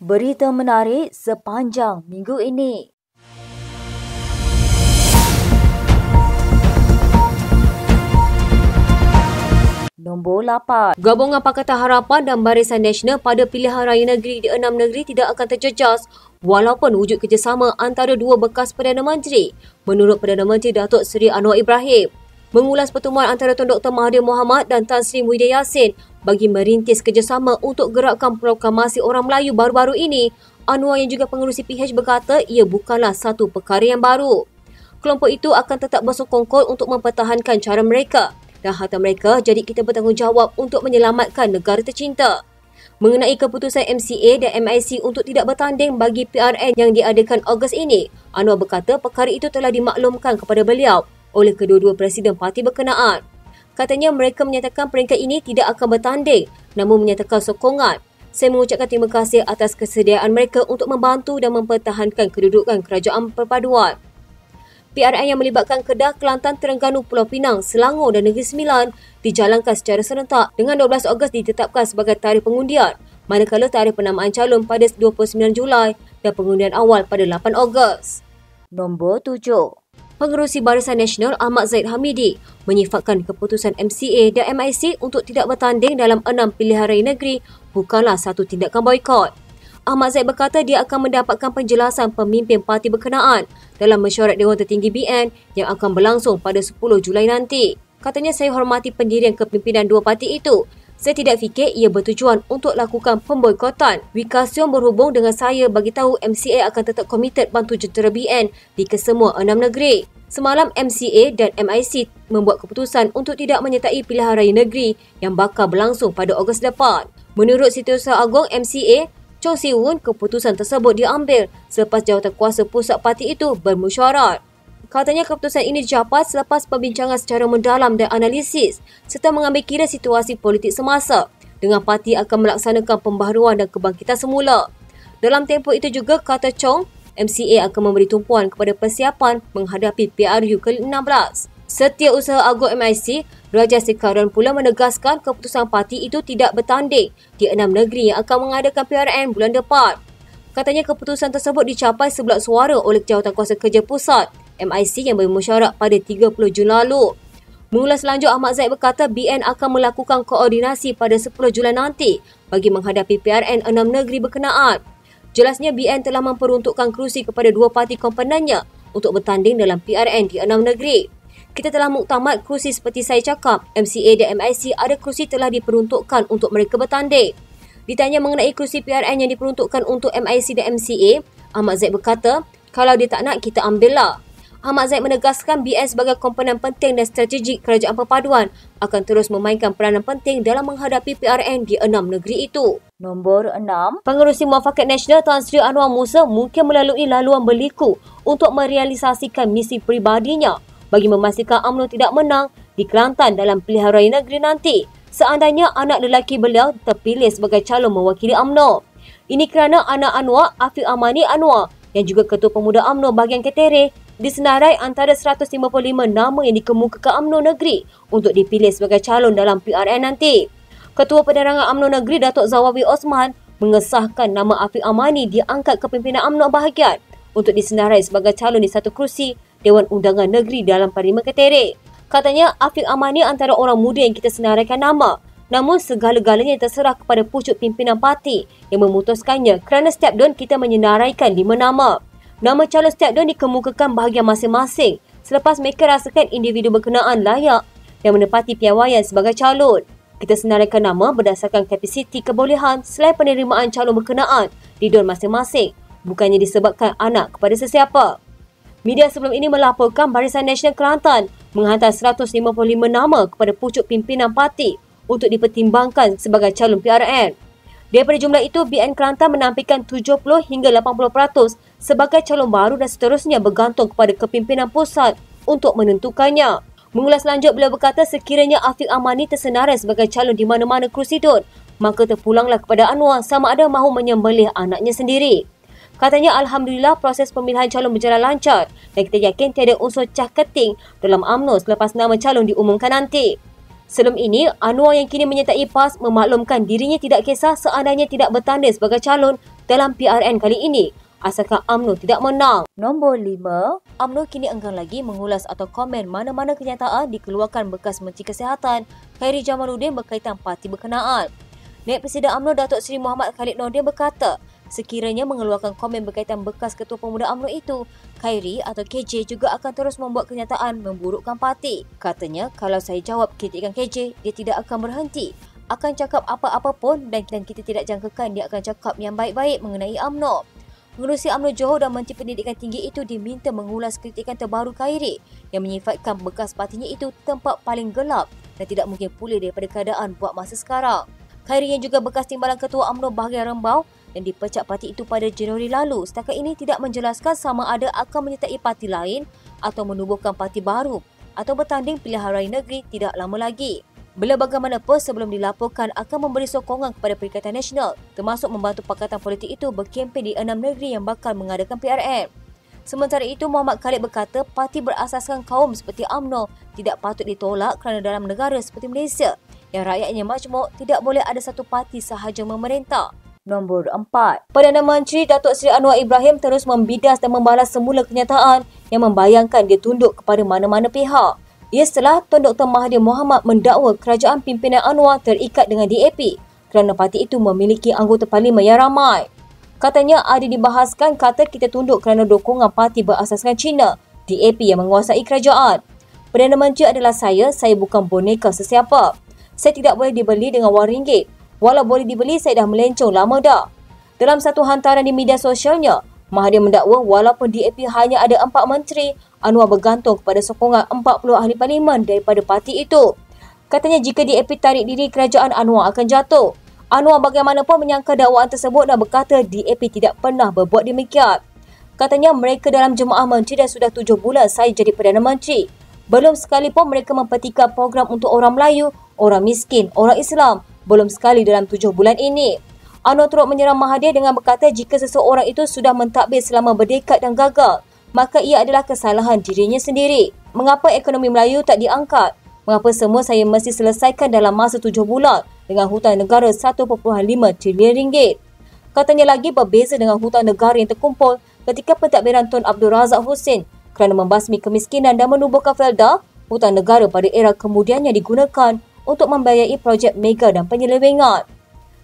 Berita menarik sepanjang minggu ini. Nombor 8. Gabungan Pakatan Harapan dan Barisan Nasional pada pilihan raya negeri di 6 negeri tidak akan terjejas walaupun wujud kerjasama antara dua bekas Perdana Menteri, menurut Perdana Menteri Datuk Seri Anwar Ibrahim. Mengulas pertemuan antara Tun Dr. Mahathir Mohamad dan Tan Sri Muhyiddin Yassin bagi merintis kerjasama untuk gerakan proklamasi orang Melayu baru-baru ini, Anwar yang juga pengerusi PH berkata ia bukanlah satu perkara yang baru. Kelompok itu akan tetap bersokongkol untuk mempertahankan cara mereka dan harta mereka, jadi kita bertanggungjawab untuk menyelamatkan negara tercinta. Mengenai keputusan MCA dan MIC untuk tidak bertanding bagi PRN yang diadakan Ogos ini, Anwar berkata perkara itu telah dimaklumkan kepada beliau oleh kedua-dua presiden parti berkenaan. Katanya mereka menyatakan peringkat ini tidak akan bertanding namun menyatakan sokongan. Saya mengucapkan terima kasih atas kesediaan mereka untuk membantu dan mempertahankan kedudukan kerajaan perpaduan. PRN yang melibatkan Kedah, Kelantan, Terengganu, Pulau Pinang, Selangor dan Negeri Sembilan dijalankan secara serentak dengan 12 Ogos ditetapkan sebagai tarikh pengundian, manakala tarikh penamaan calon pada 29 Julai dan pengundian awal pada 8 Ogos. Nombor 7. Pengerusi Barisan Nasional Ahmad Zahid Hamidi menyifatkan keputusan MCA dan MIC untuk tidak bertanding dalam 6 pilihan raya negeri bukanlah satu tindakan boikot. Ahmad Zahid berkata dia akan mendapatkan penjelasan pemimpin parti berkenaan dalam mesyuarat Dewan Tertinggi BN yang akan berlangsung pada 10 Julai nanti. Katanya, saya hormati pendirian kepimpinan dua parti itu. Saya tidak fikir ia bertujuan untuk lakukan pemboikotan. Wika Sion berhubung dengan saya bagi tahu MCA akan tetap komited bantu jentera BN di kesemua 6 negeri. Semalam MCA dan MIC membuat keputusan untuk tidak menyertai pilihan raya negeri yang bakal berlangsung pada Ogos depan. Menurut Setiausaha Agong MCA, Chong Si-Wun, keputusan tersebut diambil selepas jawatankuasa pusat parti itu bermesyuarat. Katanya keputusan ini dicapai selepas perbincangan secara mendalam dan analisis serta mengambil kira situasi politik semasa dengan parti akan melaksanakan pembaharuan dan kebangkitan semula. Dalam tempoh itu juga, kata Chong, MCA akan memberi tumpuan kepada persiapan menghadapi PRU ke-16. Setiausaha Agong MIC, Raja Sekaran pula menegaskan keputusan parti itu tidak bertanding di 6 negeri yang akan mengadakan PRN bulan depan. Katanya keputusan tersebut dicapai 11 suara oleh Jawatankuasa Kerja Pusat MIC yang bermesyuarat pada 30 Jun lalu. Mengulas lanjut, Ahmad Zahid berkata BN akan melakukan koordinasi pada 10 Julai nanti bagi menghadapi PRN 6 negeri berkenaan. Jelasnya BN telah memperuntukkan kerusi kepada dua parti komponennya untuk bertanding dalam PRN di 6 negeri. Kita telah muktamad kerusi seperti saya cakap, MCA dan MIC ada kerusi telah diperuntukkan untuk mereka bertanding. Ditanya mengenai kerusi PRN yang diperuntukkan untuk MIC dan MCA, Ahmad Zahid berkata, kalau dia tak nak, kita ambillah. Ahmad Zahid menegaskan BN sebagai komponen penting dan strategik kerajaan perpaduan akan terus memainkan peranan penting dalam menghadapi PRN di 6 negeri itu. Nombor 6. Pengerusi Muafakat Nasional Tan Sri Anwar Musa mungkin melalui laluan berliku untuk merealisasikan misi peribadinya bagi memastikan UMNO tidak menang di Kelantan dalam pilihan raya negeri nanti seandainya anak lelaki beliau terpilih sebagai calon mewakili UMNO. Ini kerana anak Anwar, Afiq Amani Anwar, yang juga Ketua Pemuda UMNO bahagian Ketere, disenarai antara 155 nama yang dikemukakan UMNO negeri untuk dipilih sebagai calon dalam PRN nanti. Ketua Penerangan UMNO negeri Datuk Zawawi Osman mengesahkan nama Afiq Amani diangkat ke pimpinan UMNO bahagian untuk disenarai sebagai calon di satu kerusi Dewan Undangan Negeri dalam Parlimen Ketere. Katanya Afiq Amani antara orang muda yang kita senaraikan nama. Namun segala-galanya terserah kepada pucuk pimpinan parti yang memutuskannya kerana setiap DUN kita menyenaraikan 5 nama. Nama calon setiap DUN dikemukakan bahagian masing-masing selepas mereka rasakan individu berkenaan layak dan menepati piawaian sebagai calon. Kita senaraikan nama berdasarkan kapasiti kebolehan selain penerimaan calon berkenaan di DUN masing-masing, bukannya disebabkan anak kepada sesiapa. Media sebelum ini melaporkan Barisan Nasional Kelantan menghantar 155 nama kepada pucuk pimpinan parti untuk dipertimbangkan sebagai calon PRN. Daripada jumlah itu, BN Kelantan menampilkan 70 hingga 80% sebagai calon baru dan seterusnya bergantung kepada kepimpinan pusat untuk menentukannya. Mengulas lanjut, beliau berkata sekiranya Afiq Amani tersenarai sebagai calon di mana-mana kerusi DUN, maka terpulanglah kepada Anwar sama ada mahu menyembelih anaknya sendiri. Katanya Alhamdulillah proses pemilihan calon berjalan lancar dan kita yakin tiada unsur cah keting dalam UMNO selepas nama calon diumumkan nanti. Sebelum ini, Anwar yang kini menyertai PAS memaklumkan dirinya tidak kisah seandainya tidak bertanding sebagai calon dalam PRN kali ini asalkan UMNO tidak menang. Nombor 5. UMNO kini enggan lagi mengulas atau komen mana-mana kenyataan dikeluarkan bekas Menteri Kesihatan Khairy Jamaluddin berkaitan parti berkenaan. Naib Presiden UMNO Datuk Seri Muhammad Khalid Nordin berkata, sekiranya mengeluarkan komen berkaitan bekas Ketua Pemuda UMNO itu, Khairy atau KJ juga akan terus membuat kenyataan memburukkan parti. Katanya, kalau saya jawab kritikan KJ, dia tidak akan berhenti. Akan cakap apa-apa pun dan kita tidak jangkakan dia akan cakap yang baik-baik mengenai UMNO. Pengerusi UMNO Johor dan Menteri Pendidikan Tinggi itu diminta mengulas kritikan terbaru Khairy yang menyifatkan bekas partinya itu tempat paling gelap dan tidak mungkin pulih daripada keadaan buat masa sekarang. Khairy yang juga bekas timbalan Ketua UMNO bahagian Rembau yang dipecat parti itu pada Januari lalu setakat ini tidak menjelaskan sama ada akan menyertai parti lain atau menubuhkan parti baru atau bertanding pilihan raya negeri tidak lama lagi. Bila bagaimanapun sebelum dilaporkan akan memberi sokongan kepada Perikatan Nasional termasuk membantu Pakatan Politik itu berkempen di 6 negeri yang bakal mengadakan PRN. Sementara itu, Muhammad Khalid berkata parti berasaskan kaum seperti UMNO tidak patut ditolak kerana dalam negara seperti Malaysia yang rakyatnya majmuk tidak boleh ada satu parti sahaja memerintah. Nombor 4. Perdana Menteri Datuk Seri Anwar Ibrahim terus membidas dan membalas semula kenyataan yang membayangkan dia tunduk kepada mana-mana pihak. Ia setelah Tun Dr. Mahathir Mohamad mendakwa kerajaan pimpinan Anwar terikat dengan DAP kerana parti itu memiliki anggota parlimen yang ramai. Katanya ada dibahaskan kata kita tunduk kerana dukungan parti berasaskan Cina, DAP yang menguasai kerajaan. Perdana Menteri adalah saya bukan boneka sesiapa. Saya tidak boleh dibeli dengan wang ringgit. Walau boleh dibeli, saya dah melencong lama dah. Dalam satu hantaran di media sosialnya, Mahathir mendakwa walaupun DAP hanya ada 4 menteri, Anwar bergantung kepada sokongan 40 ahli parlimen daripada parti itu. Katanya jika DAP tarik diri, kerajaan Anwar akan jatuh. Anwar bagaimanapun menyangka dakwaan tersebut dan berkata DAP tidak pernah berbuat demikian. Katanya mereka dalam jemaah menteri dan sudah 7 bulan saya jadi Perdana Menteri. Belum sekalipun mereka mempertikam program untuk orang Melayu, orang miskin, orang Islam. Belum sekali dalam 7 bulan ini. Anwar turut menyerang Mahathir dengan berkata jika seseorang itu sudah mentadbir selama berdekad dan gagal, maka ia adalah kesalahan dirinya sendiri. Mengapa ekonomi Melayu tak diangkat? Mengapa semua saya mesti selesaikan dalam masa 7 bulan dengan hutang negara 1.5 trilion ringgit? Katanya lagi berbeza dengan hutang negara yang terkumpul ketika pentadbiran Tun Abdul Razak Husin kerana membasmi kemiskinan dan menubuhkan Felda, hutang negara pada era kemudiannya digunakan untuk membiayai projek mega dan penyelewengan.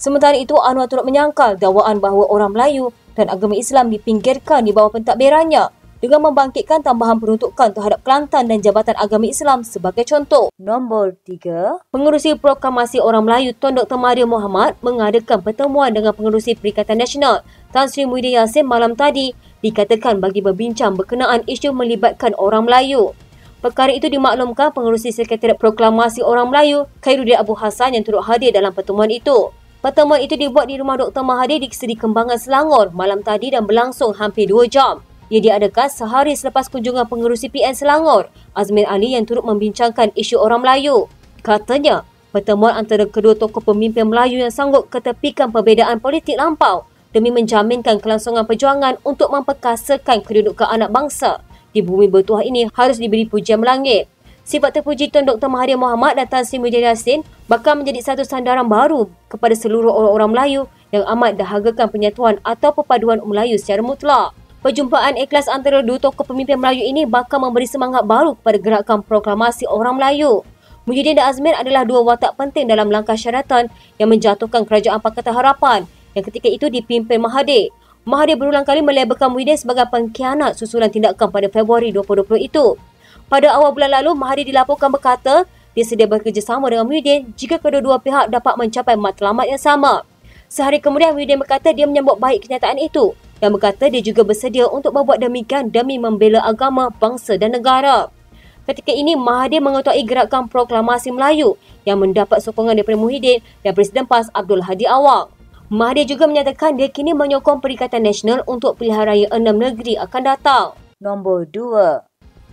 Sementara itu, Anwar turut menyangkal dakwaan bahawa orang Melayu dan agama Islam dipinggirkan di bawah pentadbirannya dengan membangkitkan tambahan peruntukan terhadap Kelantan dan Jabatan Agama Islam sebagai contoh. Nombor 3. Pengerusi Proklamasi Orang Melayu Tun Dr. Mahathir Mohamad mengadakan pertemuan dengan pengerusi Perikatan Nasional Tan Sri Muhyiddin Yassin malam tadi dikatakan bagi berbincang berkenaan isu melibatkan orang Melayu. Perkara itu dimaklumkan pengerusi Sekretariat Proklamasi Orang Melayu Khairuddin Abu Hassan yang turut hadir dalam pertemuan itu. Pertemuan itu dibuat di rumah Dr. Mahathir di Seri Kembangan, Selangor malam tadi dan berlangsung hampir 2 jam. Ia diadakan sehari selepas kunjungan pengerusi PN Selangor, Azmin Ali yang turut membincangkan isu orang Melayu. Katanya, pertemuan antara kedua tokoh pemimpin Melayu yang sanggup ketepikan perbezaan politik lampau demi menjaminkan kelangsungan perjuangan untuk memperkasakan kedudukan anak bangsa di bumi bertuah ini harus diberi pujian melangit. Sifat terpuji Tun Dr. Mahathir Mohamad dan Tan Sri Muhyiddin Yassin bakal menjadi satu sandaran baru kepada seluruh orang-orang Melayu yang amat dahargakan penyatuan atau perpaduan Melayu secara mutlak. Perjumpaan ikhlas antara dua tokoh pemimpin Melayu ini bakal memberi semangat baru kepada gerakan proklamasi orang Melayu. Muhyiddin dan Azmin adalah dua watak penting dalam langkah syaratan yang menjatuhkan kerajaan Pakatan Harapan yang ketika itu dipimpin Mahathir. Mahathir berulang kali melabelkan Muhyiddin sebagai pengkhianat susulan tindakan pada Februari 2020 itu. Pada awal bulan lalu, Mahathir dilaporkan berkata dia sedia bekerjasama dengan Muhyiddin jika kedua-dua pihak dapat mencapai matlamat yang sama. Sehari kemudian, Muhyiddin berkata dia menyambut baik kenyataan itu dan berkata dia juga bersedia untuk berbuat demikian demi membela agama, bangsa dan negara. Ketika ini, Mahathir mengetuai gerakan proklamasi Melayu yang mendapat sokongan daripada Muhyiddin dan Presiden PAS Abdul Hadi Awang. Mahathir juga menyatakan dia kini menyokong Perikatan Nasional untuk pilihan raya 6 negeri akan datang. Nombor 2.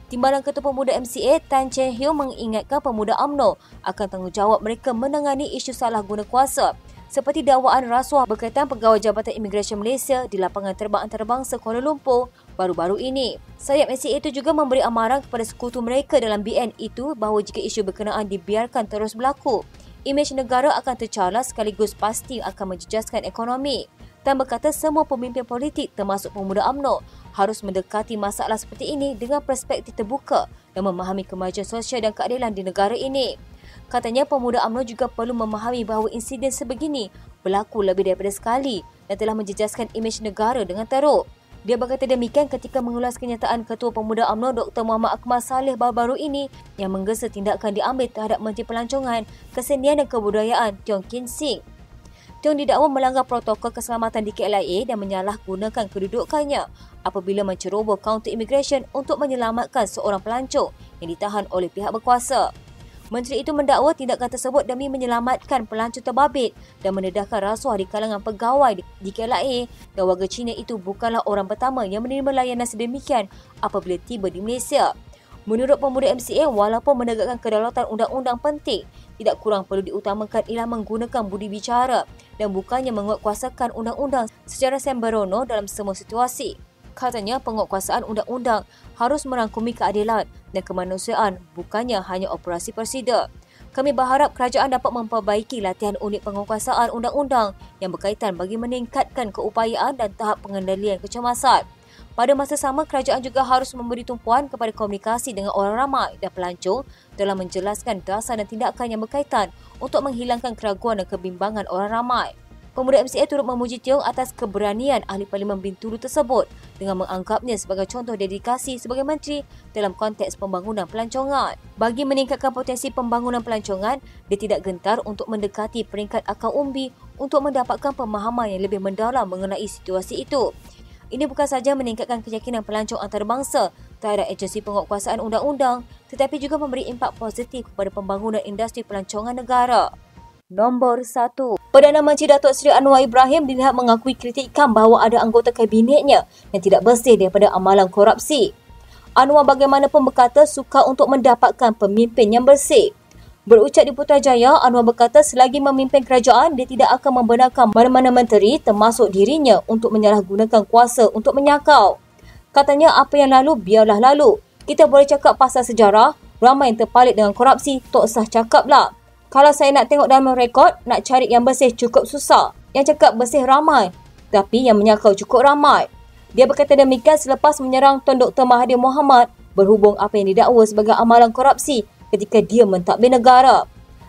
Timbalan Ketua Pemuda MCA Tan Chen Hiu mengingatkan pemuda UMNO akan tanggungjawab mereka menangani isu salah guna kuasa seperti dakwaan rasuah berkaitan pegawai Jabatan Imigresen Malaysia di lapangan terbang antarabangsa Kuala Lumpur baru-baru ini. Sayap MCA itu juga memberi amaran kepada sekutu mereka dalam BN itu bahawa jika isu berkenaan dibiarkan terus berlaku, imej negara akan tercalar sekaligus pasti akan menjejaskan ekonomi. Tan berkata semua pemimpin politik termasuk pemuda UMNO harus mendekati masalah seperti ini dengan perspektif terbuka dan memahami kemajuan sosial dan keadilan di negara ini. Katanya pemuda UMNO juga perlu memahami bahawa insiden sebegini berlaku lebih daripada sekali dan telah menjejaskan imej negara dengan teruk. Dia berkata demikian ketika mengulas kenyataan Ketua Pemuda UMNO Dr. Muhammad Akmal Saleh baru-baru ini yang menggesa tindakan diambil terhadap Menteri Pelancongan, Kesenian dan Kebudayaan Tiong Kin Sing. Tiong didakwa melanggar protokol keselamatan di KLIA dan menyalahgunakan kedudukannya apabila menceroboh kaunter imigresen untuk menyelamatkan seorang pelancong yang ditahan oleh pihak berkuasa. Menteri itu mendakwa tindakan tersebut demi menyelamatkan pelancong terbabit dan mendedahkan rasuah di kalangan pegawai di KLIA dan warga Cina itu bukanlah orang pertama yang menerima layanan sedemikian apabila tiba di Malaysia. Menurut pemuda MCA, walaupun menegakkan kedaulatan undang-undang penting, tidak kurang perlu diutamakan ialah menggunakan budi bicara dan bukannya menguatkuasakan undang-undang secara sembrono dalam semua situasi. Katanya penguatkuasaan undang-undang harus merangkumi keadilan dan kemanusiaan, bukannya hanya operasi persida. Kami berharap kerajaan dapat memperbaiki latihan unit penguatkuasaan undang-undang yang berkaitan bagi meningkatkan keupayaan dan tahap pengendalian kecemasan. Pada masa sama, kerajaan juga harus memberi tumpuan kepada komunikasi dengan orang ramai dan pelancong dalam menjelaskan dasar dan tindakan yang berkaitan untuk menghilangkan keraguan dan kebimbangan orang ramai. Pemuda MCA turut memuji Tiong atas keberanian Ahli Parlimen Bintulu tersebut dengan menganggapnya sebagai contoh dedikasi sebagai menteri dalam konteks pembangunan pelancongan. Bagi meningkatkan potensi pembangunan pelancongan, dia tidak gentar untuk mendekati peringkat akar umbi untuk mendapatkan pemahaman yang lebih mendalam mengenai situasi itu. Ini bukan sahaja meningkatkan keyakinan pelancong antarabangsa terhadap agensi penguatkuasaan undang-undang, tetapi juga memberi impak positif kepada pembangunan industri pelancongan negara. Nombor 1. Perdana Menteri Datuk Seri Anwar Ibrahim dilihat mengakui kritikan bahawa ada anggota kabinetnya yang tidak bersih daripada amalan korupsi. Anwar bagaimanapun berkata suka untuk mendapatkan pemimpin yang bersih. Berucap di Putrajaya, Anwar berkata selagi memimpin kerajaan, dia tidak akan membenarkan mana-mana menteri termasuk dirinya untuk menyalahgunakan kuasa untuk menyakau. Katanya apa yang lalu biarlah lalu. Kita boleh cakap pasal sejarah, ramai yang terpalit dengan korupsi, tak usah cakaplah. Kalau saya nak tengok dalam rekod, nak cari yang bersih cukup susah. Yang cakap bersih ramai, tapi yang menyakau cukup ramai. Dia berkata demikian selepas menyerang Tun Dr. Mahathir Mohamad berhubung apa yang didakwa sebagai amalan korupsi ketika dia mentadbir negara.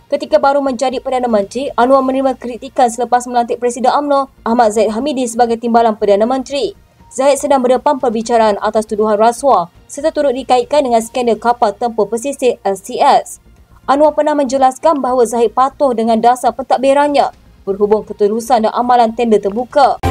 Ketika baru menjadi Perdana Menteri, Anwar menerima kritikan selepas melantik Presiden UMNO Ahmad Zahid Hamidi sebagai Timbalan Perdana Menteri. Zahid sedang berdepan perbicaraan atas tuduhan rasuah serta turut dikaitkan dengan skandal kapal tempur pesisir LCS. Anwar pernah menjelaskan bahawa Zahid patuh dengan dasar pentadbirannya berhubung ketulusan dan amalan tender terbuka.